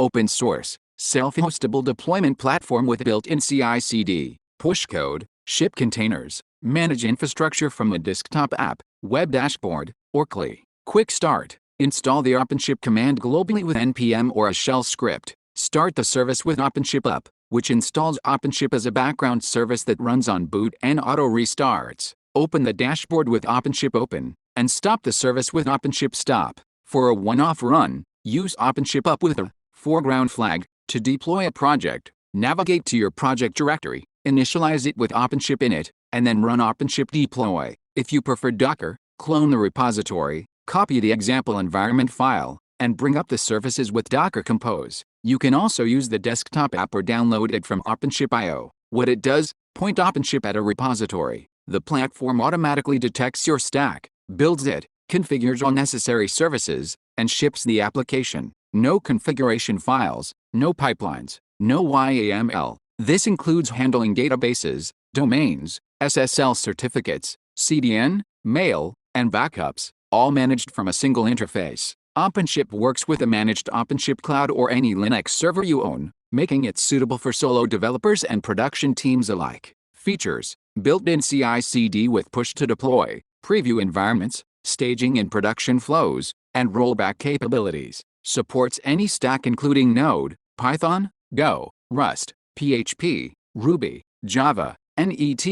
open source, self-hostable deployment platform with built-in CI/CD, push code, ship containers, manage infrastructure from a desktop app, web dashboard, or CLI. Quick start. Install the openship command globally with npm or a shell script. Start the service with openship up, which installs openship as a background service that runs on boot and auto restarts. Open the dashboard with openship open, and stop the service with openship stop. For a one-off run, use openship up with a foreground flag. To deploy a project, navigate to your project directory, initialize it with openship init, and then run openship deploy. If you prefer Docker, clone the repository, copy the example environment file, and bring up the services with Docker Compose. You can also use the desktop app or download it from openship.io. What it does: point openship at a repository. The platform automatically detects your stack, builds it, configures all necessary services, and ships the application. No configuration files, no pipelines, no YAML. This includes handling databases, domains, SSL certificates, CDN, mail, and backups, all managed from a single interface. OpenShip works with a managed OpenShip cloud or any Linux server you own, making it suitable for solo developers and production teams alike. Features: built-in CI/CD with push-to-deploy, preview environments, staging and production flows, and rollback capabilities. Supports any stack including Node, Python, Go, Rust, PHP, Ruby, Java, NET,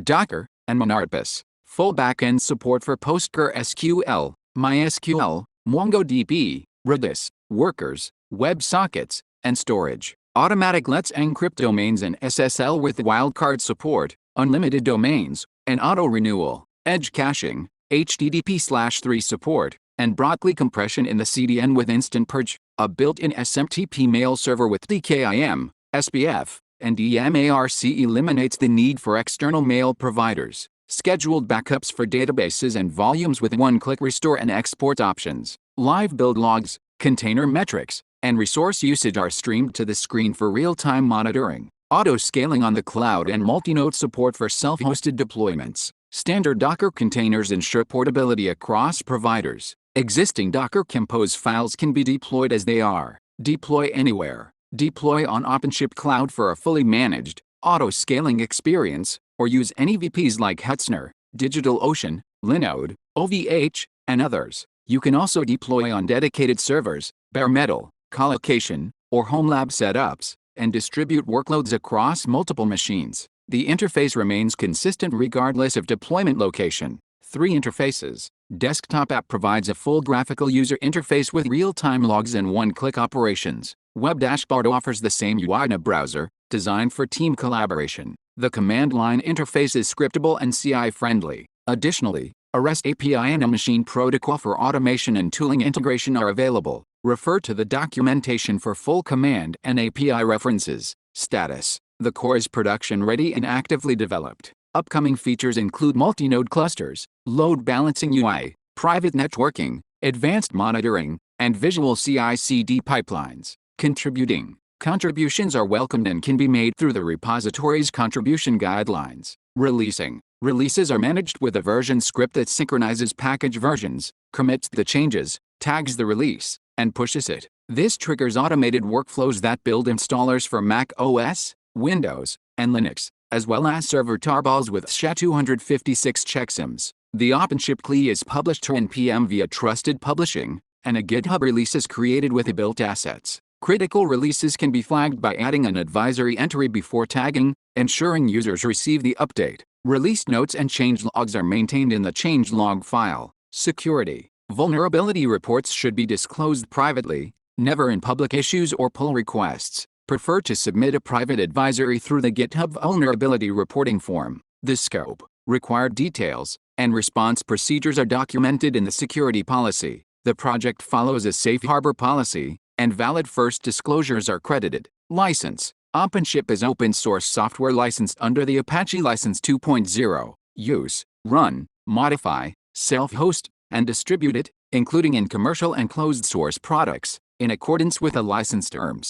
Docker, and Monarchs. Full backend support for PostgreSQL, MySQL, MongoDB, Redis, Workers, WebSockets, and storage. Automatic Let's Encrypt domains and SSL with wildcard support, unlimited domains, and auto-renewal. Edge caching, HTTP/3 support, and broadly compression in the CDN with instant purge. A built-in SMTP mail server with DKIM, SPF, and DMARC eliminates the need for external mail providers. Scheduled backups for databases and volumes with one-click restore and export options. Live build logs, container metrics, and resource usage are streamed to the screen for real-time monitoring. Auto-scaling on the cloud and multi-node support for self-hosted deployments. Standard Docker containers ensure portability across providers. Existing Docker Compose files can be deployed as they are. Deploy anywhere. Deploy on OpenShip Cloud for a fully managed, auto-scaling experience, or use any VPs like Hetzner, DigitalOcean, Linode, OVH, and others. You can also deploy on dedicated servers, bare metal, colocation, or home lab setups, and distribute workloads across multiple machines. The interface remains consistent regardless of deployment location. 3 interfaces. Desktop app provides a full graphical user interface with real-time logs and one-click operations. Web dashboard offers the same UI in a browser, designed for team collaboration. The command line interface is scriptable and CI-friendly. Additionally, a REST API and a machine protocol for automation and tooling integration are available. Refer to the documentation for full command and API references. Status: the core is production-ready and actively developed. Upcoming features include multi-node clusters, load balancing UI, private networking, advanced monitoring, and visual CI/CD pipelines. Contributions are welcomed and can be made through the repository's contribution guidelines. Releases are managed with a version script that synchronizes package versions, commits the changes, tags the release, and pushes it. This triggers automated workflows that build installers for Mac OS, Windows, and Linux, as well as server tarballs with SHA-256 checksums. The OpenShip CLI is published to NPM via trusted publishing, and a GitHub release is created with built assets. Critical releases can be flagged by adding an advisory entry before tagging, ensuring users receive the update. Release notes and change logs are maintained in the changelog file. Security: vulnerability reports should be disclosed privately, never in public issues or pull requests. Prefer to submit a private advisory through the GitHub vulnerability reporting form. The scope, required details, and response procedures are documented in the security policy. The project follows a safe harbor policy, and valid first disclosures are credited. License: OpenShip is open source software licensed under the Apache License 2.0. Use: run, modify, self-host, and distribute it, including in commercial and closed source products, in accordance with the license terms.